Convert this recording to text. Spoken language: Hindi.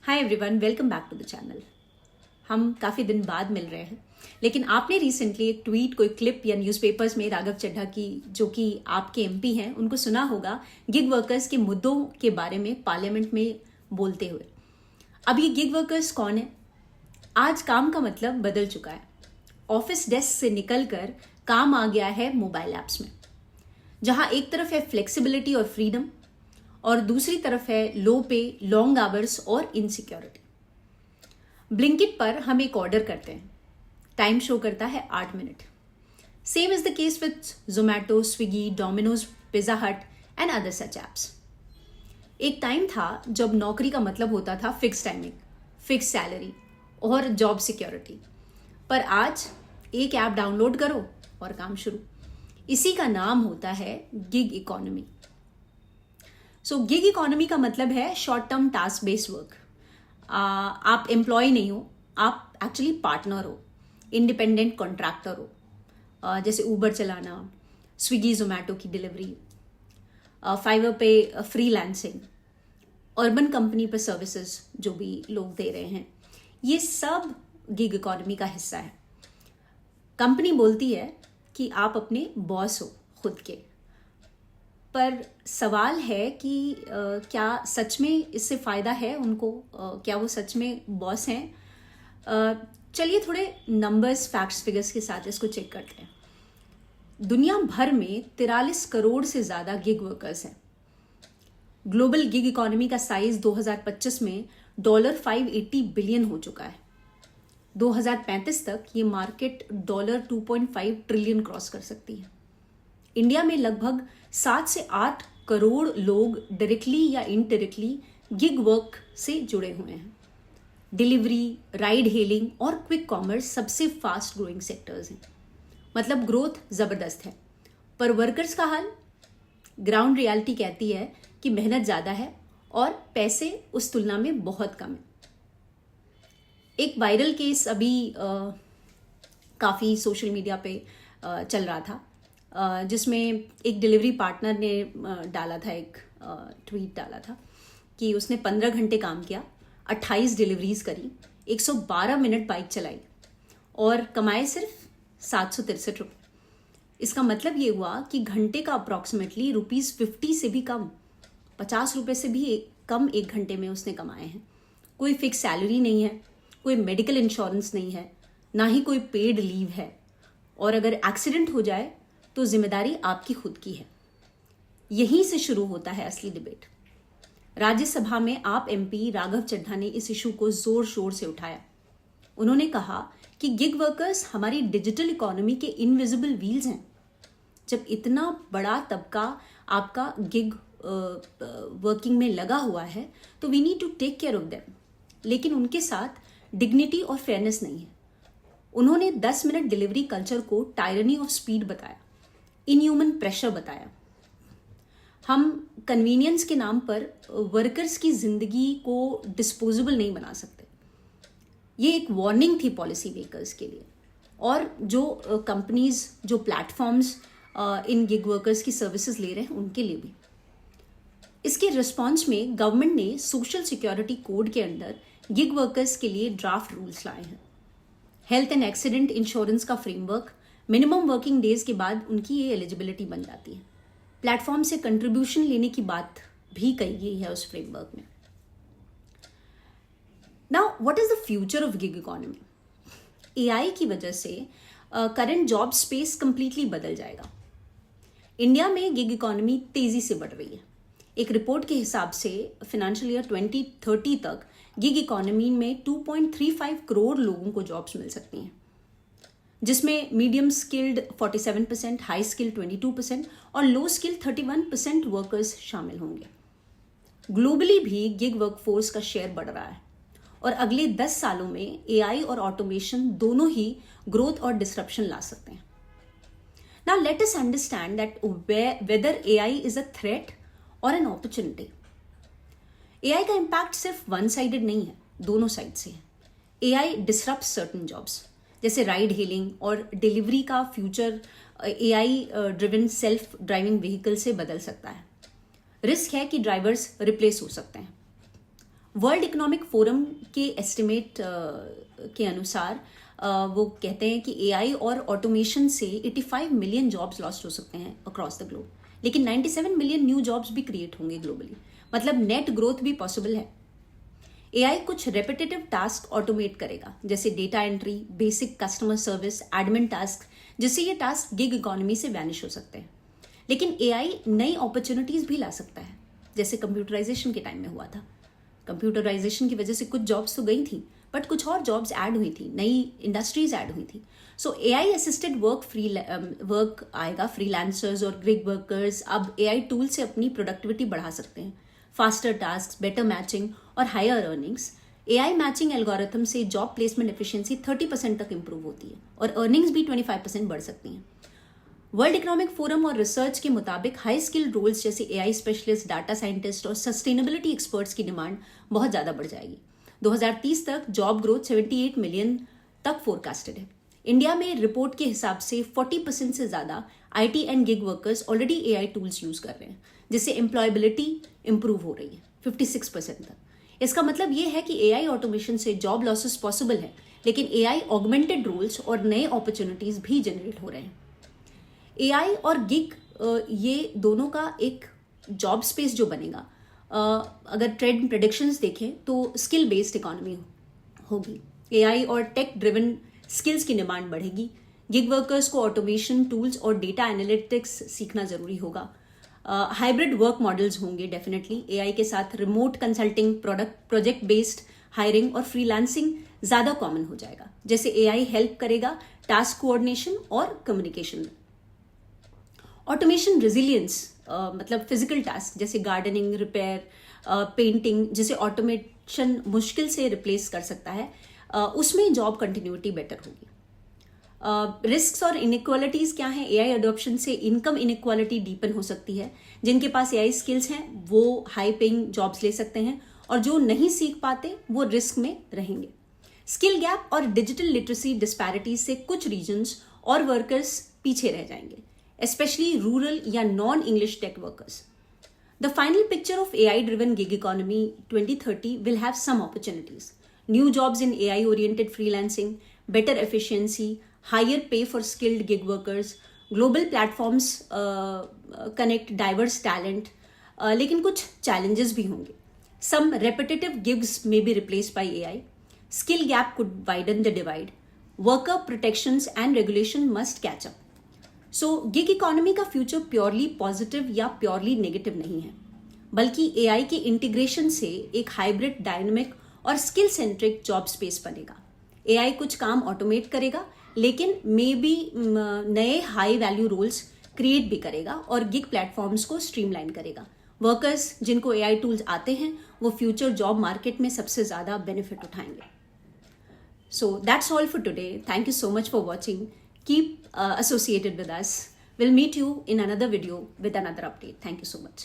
Hi everyone, welcome back to the channel. हम काफ़ी दिन बाद मिल रहे हैं, लेकिन आपने रिसेंटली एक ट्वीट, कोई क्लिप या न्यूज़पेपर्स में राघव चड्ढा की, जो कि आपके एमपी हैं, उनको सुना होगा गिग वर्कर्स के मुद्दों के बारे में पार्लियामेंट में बोलते हुए। अब ये गिग वर्कर्स कौन है? आज काम का मतलब बदल चुका है। ऑफिस डेस्क से निकलकर काम आ गया है मोबाइल ऐप्स में, जहां एक तरफ है फ्लेक्सिबिलिटी और फ्रीडम और दूसरी तरफ है लो पे, लॉन्ग आवर्स और इनसिक्योरिटी। ब्लिंकिट पर हम एक ऑर्डर करते हैं, टाइम शो करता है 8 minute. Same is the case with Zomato, Swiggy, Domino's, pizza हट एंड अदर सच एप्स। एक टाइम था जब नौकरी का मतलब होता था फिक्स टाइमिंग, फिक्स सैलरी और जॉब सिक्योरिटी। पर आज एक ऐप डाउनलोड करो और काम शुरू। इसी का नाम होता है गिग इकोनॉमी। सो गिग इकोनॉमी का मतलब है short term task based work. आप एम्प्लॉय नहीं हो, आप एक्चुअली पार्टनर हो, इंडिपेंडेंट कॉन्ट्रैक्टर हो। जैसे ऊबर चलाना, स्विगी जोमैटो की डिलीवरी, फाइवर पे फ्रीलांसिंग, अर्बन कंपनी पर सर्विसेज जो भी लोग दे रहे हैं, ये सब गिग इकोनॉमी का हिस्सा है। कंपनी बोलती है कि आप अपने बॉस हो खुद के, पर सवाल है कि क्या सच में इससे फ़ायदा है उनको? क्या वो सच में बॉस हैं? चलिए थोड़े नंबर्स, फैक्ट्स, फिगर्स के साथ इसको चेक करते हैं। दुनिया भर में 43 करोड़ से ज़्यादा गिग वर्कर्स हैं। ग्लोबल गिग इकोनॉमी का साइज 2025 में $580 बिलियन हो चुका है। 2035 तक ये मार्केट $2.5 ट्रिलियन क्रॉस कर सकती है। इंडिया में लगभग 7 से 8 करोड़ लोग डायरेक्टली या इनडायरेक्टली गिग वर्क से जुड़े हुए हैं। डिलीवरी, राइड हेलिंग और क्विक कॉमर्स सबसे फास्ट ग्रोइंग सेक्टर्स हैं। मतलब ग्रोथ ज़बरदस्त है, पर वर्कर्स का हाल? ग्राउंड रियलिटी कहती है कि मेहनत ज़्यादा है और पैसे उस तुलना में बहुत कम है। एक वायरल केस अभी काफ़ी सोशल मीडिया पे चल रहा था, जिसमें एक डिलीवरी पार्टनर ने डाला था, एक ट्वीट डाला था कि उसने 15 घंटे काम किया, 28 डिलीवरीज करी, 112 मिनट बाइक चलाई और कमाए सिर्फ 763 रुपये। इसका मतलब ये हुआ कि घंटे का अप्रॉक्सीमेटली ₹50 से भी कम, 50 रुपये से भी कम एक घंटे में उसने कमाए हैं। कोई फिक्स सैलरी नहीं है, कोई मेडिकल इंश्योरेंस नहीं है, ना ही कोई पेड लीव है, और अगर एक्सीडेंट हो जाए तो जिम्मेदारी आपकी खुद की है। यहीं से शुरू होता है असली डिबेट। राज्यसभा में आप एमपी राघव चड्ढा ने इस इशू को जोर शोर से उठाया। उन्होंने कहा कि गिग वर्कर्स हमारी डिजिटल इकोनॉमी के इनविजिबल व्हील्स हैं। जब इतना बड़ा तबका आपका गिग वर्किंग में लगा हुआ है तो we need to take care of them, लेकिन उनके साथ डिग्निटी और फेयरनेस नहीं है। उन्होंने 10 मिनट डिलीवरी कल्चर को टायरनी ऑफ स्पीड बताया, इनह्यूमन प्रेशर बताया। हम कन्वीनियंस के नाम पर वर्कर्स की जिंदगी को डिस्पोजेबल नहीं बना सकते। ये एक वार्निंग थी पॉलिसी मेकर्स के लिए और जो कंपनीज, जो प्लेटफॉर्म्स इन गिग वर्कर्स की सर्विसेज ले रहे हैं उनके लिए भी। इसके रिस्पॉन्स में गवर्नमेंट ने सोशल सिक्योरिटी कोड के अंदर गिग वर्कर्स के लिए ड्राफ्ट रूल्स लाए हैं। हेल्थ एंड एक्सीडेंट इंश्योरेंस का फ्रेमवर्क, मिनिमम वर्किंग डेज के बाद उनकी ये एलिजिबिलिटी बन जाती है। प्लेटफॉर्म से कंट्रीब्यूशन लेने की बात भी कही गई है उस फ्रेमवर्क में। Now what is the future of gig economy? AI की वजह से करंट जॉब स्पेस कंप्लीटली बदल जाएगा। इंडिया में गिग इकोनॉमी तेजी से बढ़ रही है। एक रिपोर्ट के हिसाब से फाइनेंशियल ईयर 2030 तक गिग इकोनॉमी में 2.35 करोड़ लोगों को जॉब्स मिल सकती हैं, जिसमें मीडियम स्किल्ड 47%, हाई स्किल्ड 22% और लो स्किल्ड 31% वर्कर्स शामिल होंगे। ग्लोबली भी गिग वर्कफोर्स का शेयर बढ़ रहा है और अगले 10 सालों में एआई और ऑटोमेशन दोनों ही ग्रोथ और डिसरप्शन ला सकते हैं। Now let us understand that whether AI is a threat और एन अपॉर्चुनिटी। एआई का इम्पैक्ट सिर्फ वन साइडेड नहीं है, दोनों साइड से है। एआई डिसरप्ट्स सर्टेन जॉब्स, जैसे राइड हेलिंग और डिलीवरी का future AI driven self driving vehicle से बदल सकता है। रिस्क है कि ड्राइवर्स रिप्लेस हो सकते हैं। वर्ल्ड इकोनॉमिक फोरम के एस्टिमेट के अनुसार वो कहते हैं कि एआई और ऑटोमेशन से 85 मिलियन जॉब्स लॉस्ट हो सकते हैं अक्रॉस द ग्लोब, लेकिन 97 मिलियन न्यू जॉब्स भी क्रिएट होंगे ग्लोबली। मतलब नेट ग्रोथ भी पॉसिबल है। एआई कुछ रेपिटेटिव टास्क ऑटोमेट करेगा, जैसे data entry, basic customer service, admin task, जिससे ये टास्क गिग इकोनॉमी से वैनिश हो सकते हैं। लेकिन एआई नई अपॉर्चुनिटीज भी ला सकता है, जैसे कंप्यूटराइजेशन के टाइम में हुआ था। कंप्यूटराइजेशन की वजह से कुछ जॉब्स तो गई थी, बट कुछ और जॉब्स ऐड हुई थी, नई इंडस्ट्रीज ऐड हुई थी। सो एआई असिस्टेड वर्क आएगा। फ्रीलांसर्स और गिग वर्कर्स अब एआई टूल से अपनी प्रोडक्टिविटी बढ़ा सकते हैं। फास्टर टास्क, बेटर मैचिंग और higher earnings. AI matching algorithm से जॉब प्लेसमेंट एफिशिएंसी 30% तक इंप्रूव होती है और अर्निंग्स भी 25% बढ़ सकती हैं। वर्ल्ड इकोनॉमिक फोरम और रिसर्च के मुताबिक हाई स्किल्ड रोल्स जैसे एआई स्पेशलिस्ट, डाटा साइंटिस्ट और सस्टेनेबिलिटी एक्सपर्ट्स की डिमांड बहुत ज़्यादा बढ़ जाएगी। 2030 तक जॉब ग्रोथ 78 मिलियन तक फोरकास्टेड है। इंडिया में रिपोर्ट के हिसाब से 40% से ज़्यादा IT and gig workers already AI tools use कर रहे हैं, जिससे एम्प्लॉयबिलिटी इंप्रूव हो रही है 56% तक। इसका मतलब ये है कि एआई ऑटोमेशन से जॉब लॉसेस पॉसिबल है, लेकिन एआई ऑगमेंटेड रोल्स और नए अपॉर्चुनिटीज भी जनरेट हो रहे हैं। एआई और गिग ये दोनों का एक जॉब स्पेस जो बनेगा, अगर ट्रेंड प्रेडिक्शंस देखें तो स्किल बेस्ड इकोनॉमी होगी। एआई और टेक ड्रिवन स्किल्स की डिमांड बढ़ेगी। गिग वर्कर्स को ऑटोमेशन टूल्स और डेटा एनालिटिक्स सीखना जरूरी होगा। हाइब्रिड वर्क मॉडल्स होंगे डेफिनेटली। एआई के साथ remote consulting, project based hiring और फ्रीलांसिंग ज़्यादा कॉमन हो जाएगा, जैसे एआई हेल्प करेगा टास्क कोऑर्डिनेशन और कम्युनिकेशन में। ऑटोमेशन रेजिलियंस, मतलब फिजिकल टास्क जैसे गार्डनिंग, रिपेयर, पेंटिंग, जिसे ऑटोमेशन मुश्किल से रिप्लेस कर सकता है, उसमें जॉब कंटिन्यूटी बेटर होगी। रिस्क्स और इनइक्वालिटीज क्या हैं? एआई अडॉप्शन से इनकम इनइक्वालिटी डीपन हो सकती है। जिनके पास एआई स्किल्स हैं वो हाई पेइंग जॉब्स ले सकते हैं, और जो नहीं सीख पाते वो रिस्क में रहेंगे। स्किल गैप और डिजिटल लिटरेसी डिस्पैरिटीज से कुछ रीजन्स और वर्कर्स पीछे रह जाएंगे, especially rural या non-English tech workers. The final picture of AI-driven gig economy 2030 will have some opportunities. New jobs in AI-oriented freelancing, better efficiency, higher pay for skilled gig workers, global platforms connect diverse talent. लेकिन कुछ challenges भी होंगे. Some repetitive gigs may be replaced by AI. Skill gap could widen the divide. Worker protections and regulation must catch up. So gig economy का फ्यूचर प्योरली पॉजिटिव या प्योरली नेगेटिव नहीं है, बल्कि एआई के इंटीग्रेशन से एक हाइब्रिड, डायनेमिक और स्किल सेंट्रिक जॉब स्पेस बनेगा। एआई कुछ काम ऑटोमेट करेगा, लेकिन मे बी नए हाई वैल्यू रोल्स क्रिएट भी करेगा और गिग प्लेटफॉर्म्स को स्ट्रीमलाइन करेगा। वर्कर्स जिनको एआई टूल्स आते हैं वो फ्यूचर जॉब मार्केट में सबसे ज़्यादा बेनिफिट उठाएंगे। So that's all for today. Thank you so much for watching. Keep associated with us. We'll meet you in another video with another update. Thank you so much.